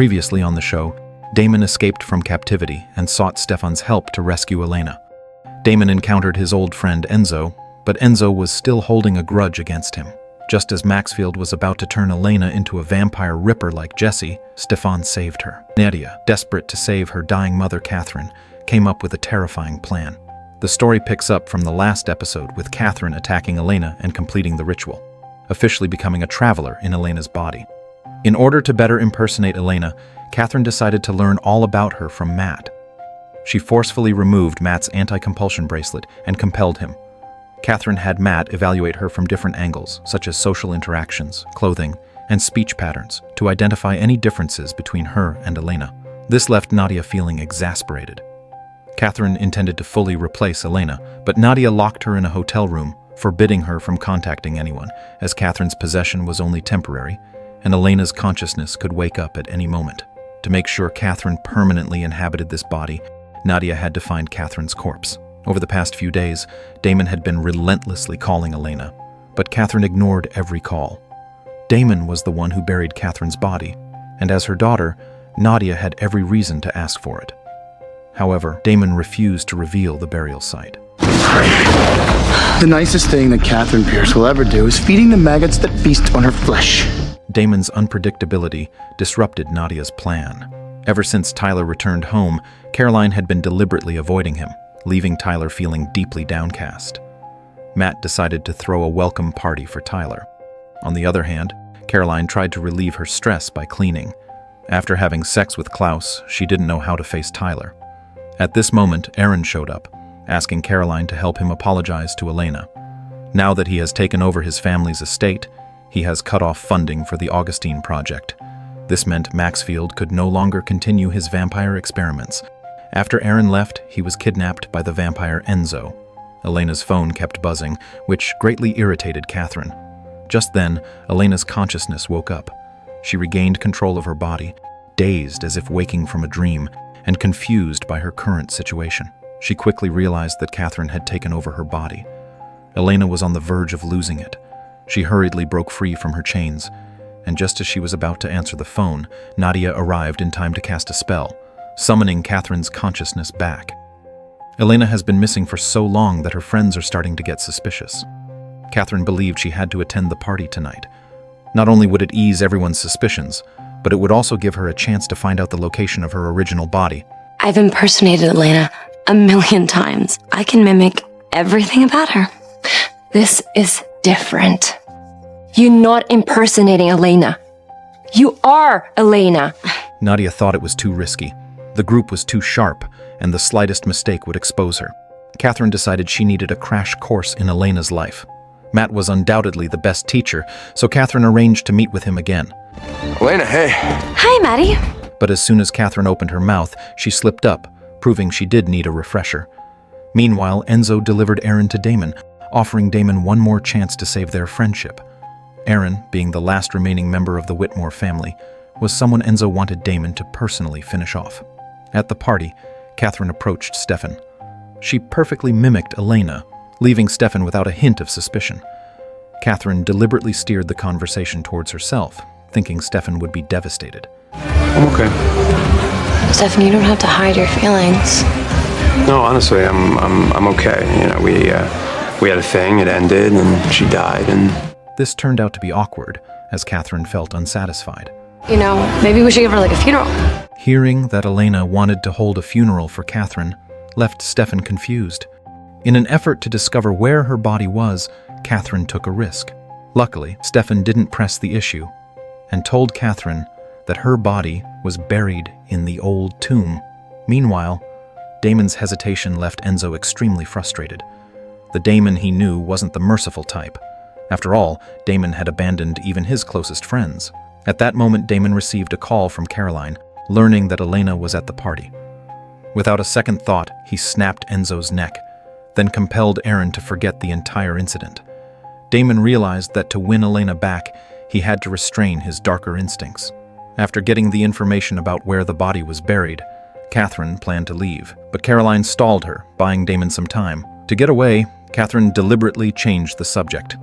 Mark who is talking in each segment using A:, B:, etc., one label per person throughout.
A: Previously on the show, Damon escaped from captivity and sought Stefan's help to rescue Elena. Damon encountered his old friend Enzo, but Enzo was still holding a grudge against him. Just as Maxfield was about to turn Elena into a vampire ripper like Jesse, Stefan saved her. Nadia, desperate to save her dying mother Katherine, came up with a terrifying plan. The story picks up from the last episode with Katherine attacking Elena and completing the ritual, officially becoming a traveler in Elena's body. In order to better impersonate Elena, Katherine decided to learn all about her from Matt. She forcefully removed Matt's anti-compulsion bracelet and compelled him. Katherine had Matt evaluate her from different angles, such as social interactions, clothing, and speech patterns, to identify any differences between her and Elena. This left Nadia feeling exasperated. Katherine intended to fully replace Elena, but Nadia locked her in a hotel room, forbidding her from contacting anyone, as Katherine's possession was only temporary, and Elena's consciousness could wake up at any moment. To make sure Katherine permanently inhabited this body, Nadia had to find Katherine's corpse. Over the past few days, Damon had been relentlessly calling Elena, but Katherine ignored every call. Damon was the one who buried Katherine's body, and as her daughter, Nadia had every reason to ask for it. However, Damon refused to reveal the burial site.
B: The nicest thing that Katherine Pierce will ever do is feeding the maggots that feast on her flesh.
A: Damon's unpredictability disrupted Nadia's plan. Ever since Tyler returned home, Caroline had been deliberately avoiding him, leaving Tyler feeling deeply downcast. Matt decided to throw a welcome party for Tyler. On the other hand, Caroline tried to relieve her stress by cleaning. After having sex with Klaus, she didn't know how to face Tyler. At this moment, Aaron showed up, asking Caroline to help him apologize to Elena. Now that he has taken over his family's estate, he has cut off funding for the Augustine project. This meant Maxfield could no longer continue his vampire experiments. After Aaron left, he was kidnapped by the vampire Enzo. Elena's phone kept buzzing, which greatly irritated Katherine. Just then, Elena's consciousness woke up. She regained control of her body, dazed as if waking from a dream, and confused by her current situation. She quickly realized that Katherine had taken over her body. Elena was on the verge of losing it. She hurriedly broke free from her chains, and just as she was about to answer the phone, Nadia arrived in time to cast a spell, summoning Katherine's consciousness back. Elena has been missing for so long that her friends are starting to get suspicious. Katherine believed she had to attend the party tonight. Not only would it ease everyone's suspicions, but it would also give her a chance to find out the location of her original body.
C: I've impersonated Elena 1,000,000 times. I can mimic everything about her. This is different. You're not impersonating Elena. You are Elena.
A: Nadia thought it was too risky. The group was too sharp, and the slightest mistake would expose her. Katherine decided she needed a crash course in Elena's life. Matt was undoubtedly the best teacher, so Katherine arranged to meet with him again.
D: Elena, hey.
C: Hi, Maddie.
A: But as soon as Katherine opened her mouth, she slipped up, proving she did need a refresher. Meanwhile, Enzo delivered Aaron to Damon, offering Damon one more chance to save their friendship. Aaron, being the last remaining member of the Whitmore family, was someone Enzo wanted Damon to personally finish off. At the party, Katherine approached Stefan. She perfectly mimicked Elena, leaving Stefan without a hint of suspicion. Katherine deliberately steered the conversation towards herself, thinking Stefan would be devastated.
D: I'm okay.
C: Stefan, you don't have to hide your feelings.
D: No, honestly, I'm okay. You know, we had a thing, it ended, and she died, and...
A: This turned out to be awkward, as Katherine felt unsatisfied.
C: You know, maybe we should give her like a funeral.
A: Hearing that Elena wanted to hold a funeral for Katherine left Stefan confused. In an effort to discover where her body was, Katherine took a risk. Luckily, Stefan didn't press the issue and told Katherine that her body was buried in the old tomb. Meanwhile, Damon's hesitation left Enzo extremely frustrated. The Damon he knew wasn't the merciful type. After all, Damon had abandoned even his closest friends. At that moment, Damon received a call from Caroline, learning that Elena was at the party. Without a second thought, he snapped Enzo's neck, then compelled Aaron to forget the entire incident. Damon realized that to win Elena back, he had to restrain his darker instincts. After getting the information about where the body was buried, Katherine planned to leave, but Caroline stalled her, buying Damon some time. To get away, Katherine deliberately changed the subject.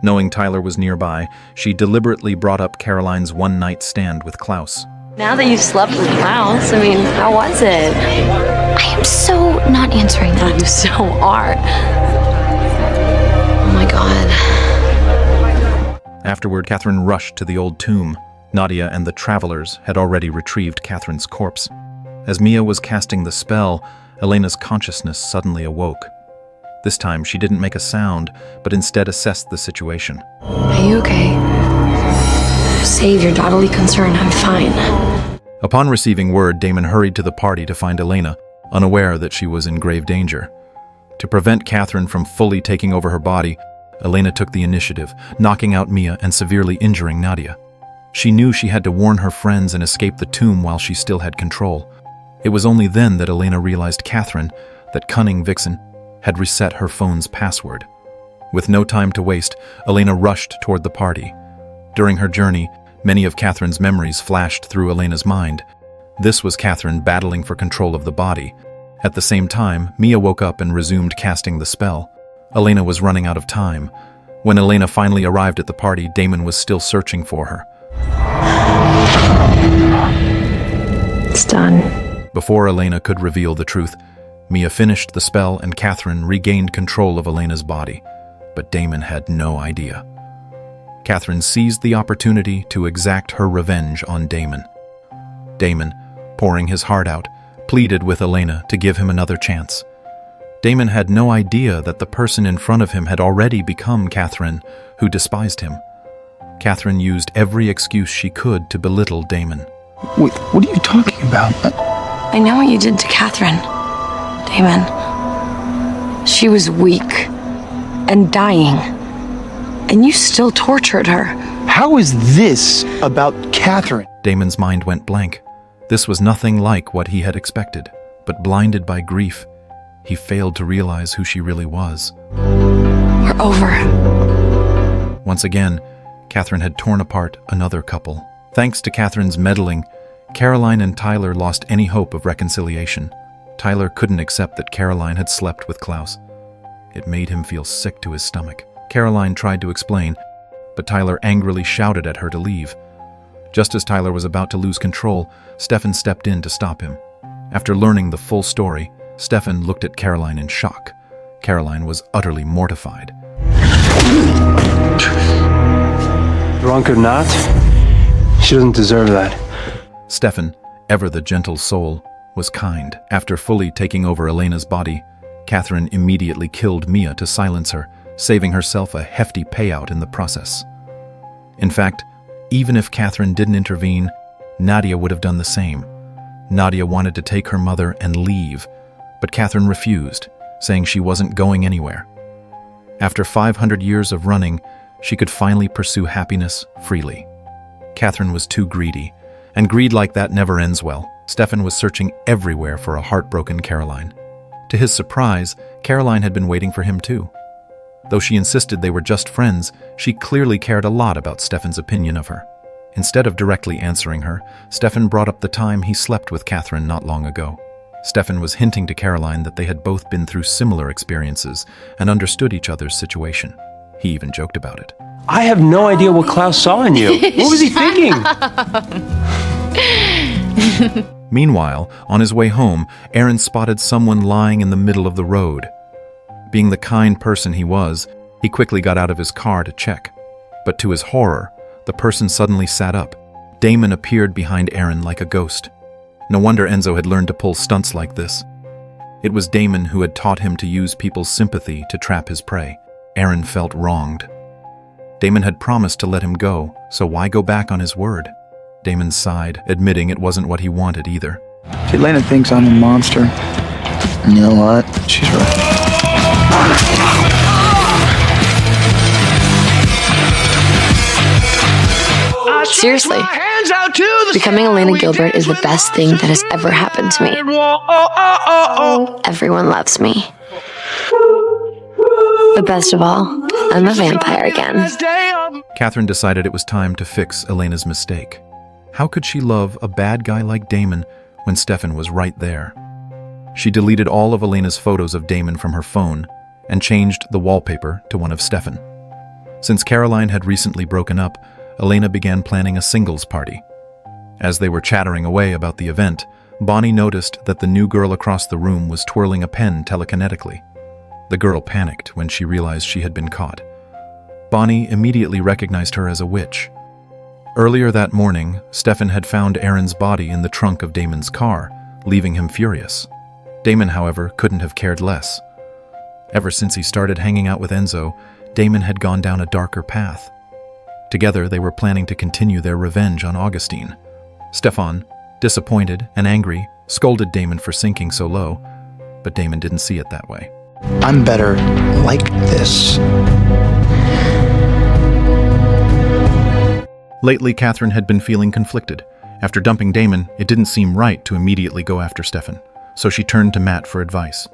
A: Knowing Tyler was nearby, she deliberately brought up Caroline's one-night stand with Klaus.
C: Now that you've slept with Klaus, I mean, how was it?
E: I am so not answering that.
C: You so are.
E: Oh my god.
A: Afterward, Katherine rushed to the old tomb. Nadia and the travelers had already retrieved Catherine's corpse. As Mia was casting the spell, Elena's consciousness suddenly awoke. This time, she didn't make a sound, but instead assessed the situation.
C: Are you okay? Save your daughterly concern, I'm fine.
A: Upon receiving word, Damon hurried to the party to find Elena, unaware that she was in grave danger. To prevent Katherine from fully taking over her body, Elena took the initiative, knocking out Mia and severely injuring Nadia. She knew she had to warn her friends and escape the tomb while she still had control. It was only then that Elena realized Katherine, that cunning vixen, had reset her phone's password. With no time to waste, Elena rushed toward the party. During her journey, many of Katherine's memories flashed through Elena's mind. This was Katherine battling for control of the body. At the same time, Mia woke up and resumed casting the spell. Elena was running out of time. When Elena finally arrived at the party, Damon was still searching for her.
C: It's done.
A: Before Elena could reveal the truth, Mia finished the spell and Katherine regained control of Elena's body. But Damon had no idea. Katherine seized the opportunity to exact her revenge on Damon. Damon, pouring his heart out, pleaded with Elena to give him another chance. Damon had no idea that the person in front of him had already become Katherine, who despised him. Katherine used every excuse she could to belittle Damon.
B: Wait, what are you talking about?
C: I know what you did to Katherine, Damon. She was weak and dying, and you still tortured her.
B: How is this about Katherine?
A: Damon's mind went blank. This was nothing like what he had expected, but blinded by grief, he failed to realize who she really was.
C: We're over.
A: Once again, Katherine had torn apart another couple. Thanks to Katherine's meddling, Caroline and Tyler lost any hope of reconciliation. Tyler couldn't accept that Caroline had slept with Klaus. It made him feel sick to his stomach. Caroline tried to explain, but Tyler angrily shouted at her to leave. Just as Tyler was about to lose control, Stefan stepped in to stop him. After learning the full story, Stefan looked at Caroline in shock. Caroline was utterly mortified.
D: Drunk or not, she doesn't deserve that.
A: Stefan, ever the gentle soul, was kind. After fully taking over Elena's body, Katherine immediately killed Mia to silence her, saving herself a hefty payout in the process. In fact, even if Katherine didn't intervene, Nadia would have done the same. Nadia wanted to take her mother and leave, but Katherine refused, saying she wasn't going anywhere. After 500 years of running, she could finally pursue happiness freely. Katherine was too greedy, and greed like that never ends well. Stefan was searching everywhere for a heartbroken Caroline. To his surprise, Caroline had been waiting for him too. Though she insisted they were just friends, she clearly cared a lot about Stefan's opinion of her. Instead of directly answering her, Stefan brought up the time he slept with Katherine not long ago. Stefan was hinting to Caroline that they had both been through similar experiences and understood each other's situation. He even joked about it.
D: I have no idea what Klaus saw in you. What was he thinking?
A: Meanwhile, on his way home, Aaron spotted someone lying in the middle of the road. Being the kind person he was, he quickly got out of his car to check. But to his horror, the person suddenly sat up. Damon appeared behind Aaron like a ghost. No wonder Enzo had learned to pull stunts like this. It was Damon who had taught him to use people's sympathy to trap his prey. Aaron felt wronged. Damon had promised to let him go, so why go back on his word? Damon sighed, admitting it wasn't what he wanted either.
B: Elena thinks I'm a monster. You know what? She's right.
C: Seriously, becoming Elena Gilbert is the best thing that has ever happened to me. Everyone loves me. But best of all, I'm a vampire again.
A: Katherine decided it was time to fix Elena's mistake. How could she love a bad guy like Damon when Stefan was right there? She deleted all of Elena's photos of Damon from her phone and changed the wallpaper to one of Stefan. Since Caroline had recently broken up, Elena began planning a singles party. As they were chattering away about the event, Bonnie noticed that the new girl across the room was twirling a pen telekinetically. The girl panicked when she realized she had been caught. Bonnie immediately recognized her as a witch. Earlier that morning, Stefan had found Aaron's body in the trunk of Damon's car, leaving him furious. Damon, however, couldn't have cared less. Ever since he started hanging out with Enzo, Damon had gone down a darker path. Together, they were planning to continue their revenge on Augustine. Stefan, disappointed and angry, scolded Damon for sinking so low, but Damon didn't see it that way.
B: I'm better like this.
A: Lately, Katherine had been feeling conflicted. After dumping Damon, it didn't seem right to immediately go after Stefan, so she turned to Matt for advice.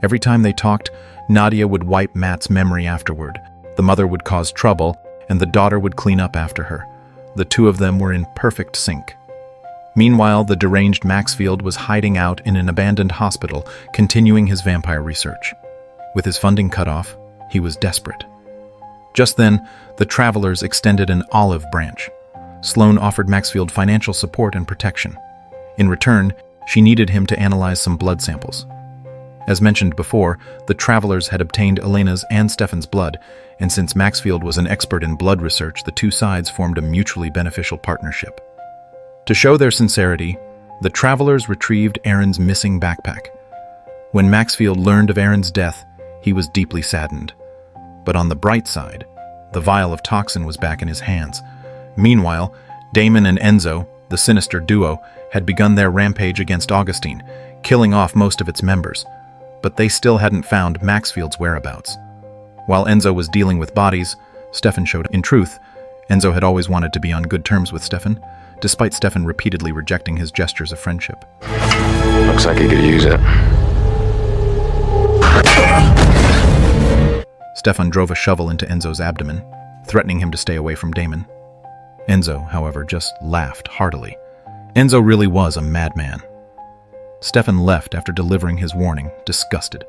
A: Every time they talked, Nadia would wipe Matt's memory afterward. The mother would cause trouble, and the daughter would clean up after her. The two of them were in perfect sync. Meanwhile, the deranged Maxfield was hiding out in an abandoned hospital, continuing his vampire research. With his funding cut off, he was desperate. Just then, the travelers extended an olive branch. Sloane offered Maxfield financial support and protection. In return, she needed him to analyze some blood samples. As mentioned before, the travelers had obtained Elena's and Stefan's blood, and since Maxfield was an expert in blood research, the two sides formed a mutually beneficial partnership. To show their sincerity, the travelers retrieved Aaron's missing backpack. When Maxfield learned of Aaron's death, he was deeply saddened. But on the bright side, the vial of toxin was back in his hands. Meanwhile, Damon and Enzo, the sinister duo, had begun their rampage against Augustine, killing off most of its members. But they still hadn't found Maxfield's whereabouts. While Enzo was dealing with bodies, Stefan showed. In truth, Enzo had always wanted to be on good terms with Stefan, despite Stefan repeatedly rejecting his gestures of friendship.
D: Looks like he could use it.
A: Stefan drove a shovel into Enzo's abdomen, threatening him to stay away from Damon. Enzo, however, just laughed heartily. Enzo really was a madman. Stefan left after delivering his warning, disgusted.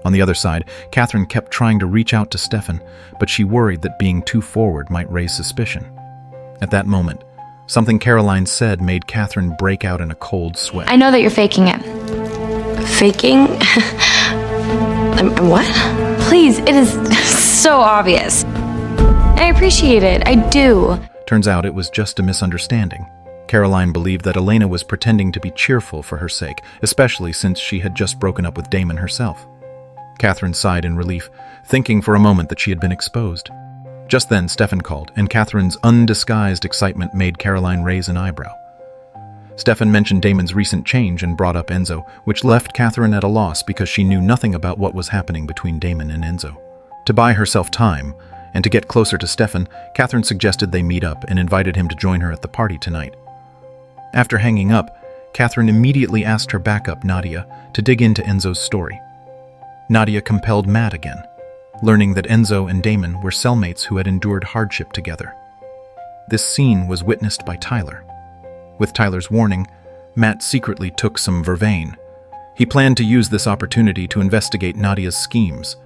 A: On the other side, Katherine kept trying to reach out to Stefan, but she worried that being too forward might raise suspicion. At that moment, something Caroline said made Katherine break out in a cold sweat.
E: I know that you're faking it.
C: Faking? What?
E: Please, it is so obvious. I appreciate it. I do.
A: Turns out it was just a misunderstanding. Caroline believed that Elena was pretending to be cheerful for her sake, especially since she had just broken up with Damon herself. Katherine sighed in relief, thinking for a moment that she had been exposed. Just then, Stefan called, and Catherine's undisguised excitement made Caroline raise an eyebrow. Stefan mentioned Damon's recent change and brought up Enzo, which left Katherine at a loss because she knew nothing about what was happening between Damon and Enzo. To buy herself time, and to get closer to Stefan, Katherine suggested they meet up and invited him to join her at the party tonight. After hanging up, Katherine immediately asked her backup, Nadia, to dig into Enzo's story. Nadia compelled Matt again, learning that Enzo and Damon were cellmates who had endured hardship together. This scene was witnessed by Tyler. With Tyler's warning, Matt secretly took some vervain. He planned to use this opportunity to investigate Nadia's schemes.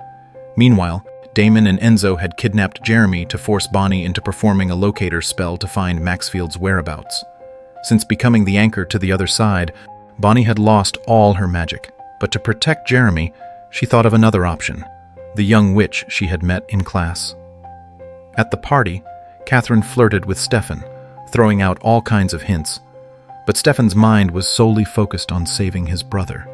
A: Meanwhile, Damon and Enzo had kidnapped Jeremy to force Bonnie into performing a locator spell to find Maxfield's whereabouts. Since becoming the anchor to the other side, Bonnie had lost all her magic, but to protect Jeremy, she thought of another option, the young witch she had met in class. At the party, Katherine flirted with Stefan, throwing out all kinds of hints, but Stefan's mind was solely focused on saving his brother.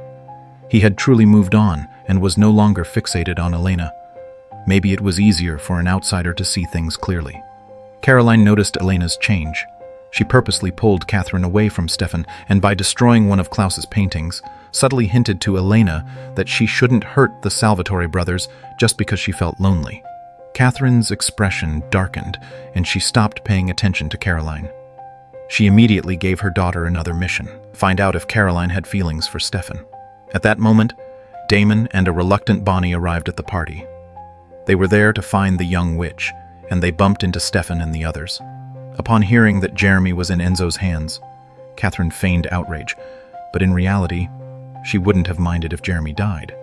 A: He had truly moved on and was no longer fixated on Elena. Maybe it was easier for an outsider to see things clearly. Caroline noticed Elena's change. She purposely pulled Katherine away from Stefan, and by destroying one of Klaus's paintings, subtly hinted to Elena that she shouldn't hurt the Salvatore brothers just because she felt lonely. Katherine's expression darkened, and she stopped paying attention to Caroline. She immediately gave her daughter another mission, find out if Caroline had feelings for Stefan. At that moment, Damon and a reluctant Bonnie arrived at the party. They were there to find the young witch, and they bumped into Stefan and the others. Upon hearing that Jeremy was in Enzo's hands, Katherine feigned outrage, but in reality, she wouldn't have minded if Jeremy died.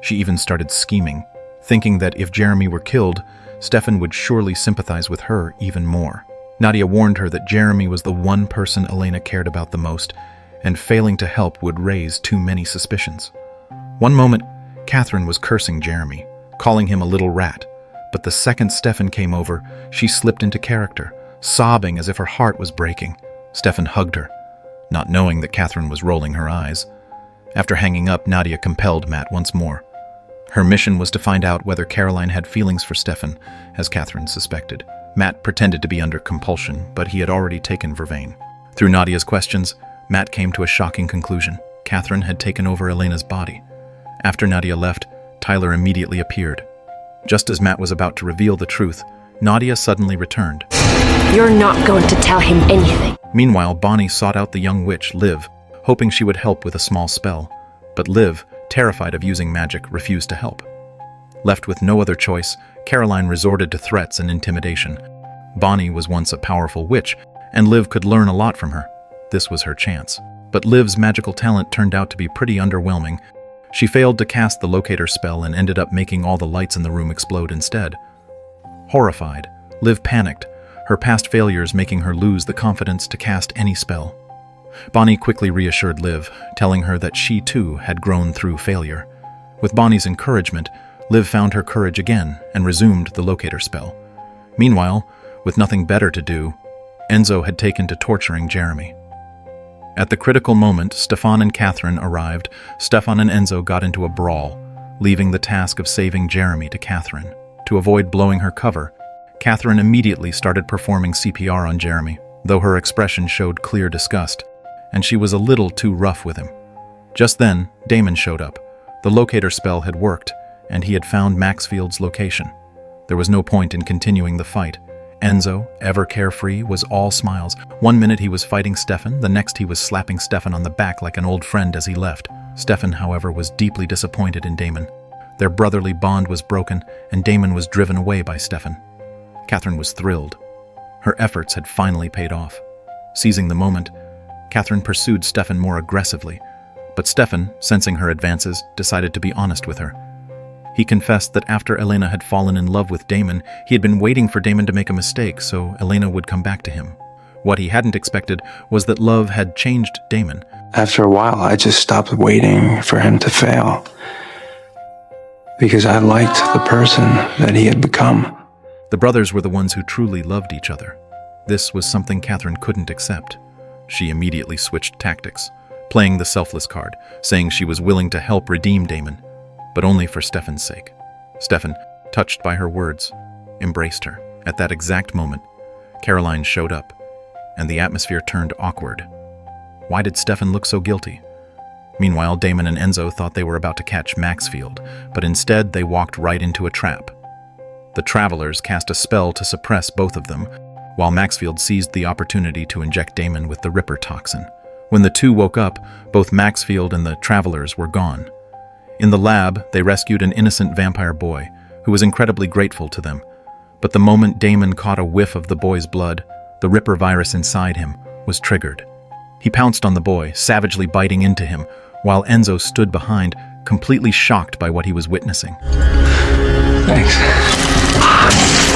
A: She even started scheming, thinking that if Jeremy were killed, Stefan would surely sympathize with her even more. Nadia warned her that Jeremy was the one person Elena cared about the most, and failing to help would raise too many suspicions. One moment, Katherine was cursing Jeremy, calling him a little rat, but the second Stefan came over, she slipped into character, sobbing as if her heart was breaking. Stefan hugged her, not knowing that Katherine was rolling her eyes. After hanging up, Nadia compelled Matt once more. Her mission was to find out whether Caroline had feelings for Stefan, as Katherine suspected. Matt pretended to be under compulsion, but he had already taken Vervain. Through Nadia's questions, Matt came to a shocking conclusion. Katherine had taken over Elena's body. After Nadia left, Tyler immediately appeared. Just as Matt was about to reveal the truth, Nadia suddenly returned.
C: You're not going to tell him anything.
A: Meanwhile, Bonnie sought out the young witch, Liv, hoping she would help with a small spell. But Liv, terrified of using magic, refused to help. Left with no other choice, Caroline resorted to threats and intimidation. Bonnie was once a powerful witch, and Liv could learn a lot from her. This was her chance. But Liv's magical talent turned out to be pretty underwhelming. She failed to cast the locator spell and ended up making all the lights in the room explode instead. Horrified, Liv panicked, her past failures making her lose the confidence to cast any spell. Bonnie quickly reassured Liv, telling her that she too had grown through failure. With Bonnie's encouragement, Liv found her courage again and resumed the locator spell. Meanwhile, with nothing better to do, Enzo had taken to torturing Jeremy. At the critical moment, Stefan and Katherine arrived. Stefan and Enzo got into a brawl, leaving the task of saving Jeremy to Katherine. To avoid blowing her cover, Katherine immediately started performing CPR on Jeremy, though her expression showed clear disgust, and she was a little too rough with him. Just then, Damon showed up. The locator spell had worked, and he had found Maxfield's location. There was no point in continuing the fight. Enzo, ever carefree, was all smiles. One minute he was fighting Stefan, the next he was slapping Stefan on the back like an old friend as he left. Stefan, however, was deeply disappointed in Damon. Their brotherly bond was broken, and Damon was driven away by Stefan. Katherine was thrilled. Her efforts had finally paid off. Seizing the moment, Katherine pursued Stefan more aggressively, but Stefan, sensing her advances, decided to be honest with her. He confessed that after Elena had fallen in love with Damon, he had been waiting for Damon to make a mistake so Elena would come back to him. What he hadn't expected was that love had changed Damon.
D: After a while, I just stopped waiting for him to fail, because I liked the person that he had become.
A: The brothers were the ones who truly loved each other. This was something Katherine couldn't accept. She immediately switched tactics, playing the selfless card, saying she was willing to help redeem Damon, but only for Stefan's sake. Stefan, touched by her words, embraced her. At that exact moment, Caroline showed up, and the atmosphere turned awkward. Why did Stefan look so guilty? Meanwhile, Damon and Enzo thought they were about to catch Maxfield, but instead they walked right into a trap. The travelers cast a spell to suppress both of them, while Maxfield seized the opportunity to inject Damon with the Ripper toxin. When the two woke up, both Maxfield and the travelers were gone. In the lab, they rescued an innocent vampire boy, who was incredibly grateful to them. But the moment Damon caught a whiff of the boy's blood, the Ripper virus inside him was triggered. He pounced on the boy, savagely biting into him, while Enzo stood behind, completely shocked by what he was witnessing.
D: Thanks.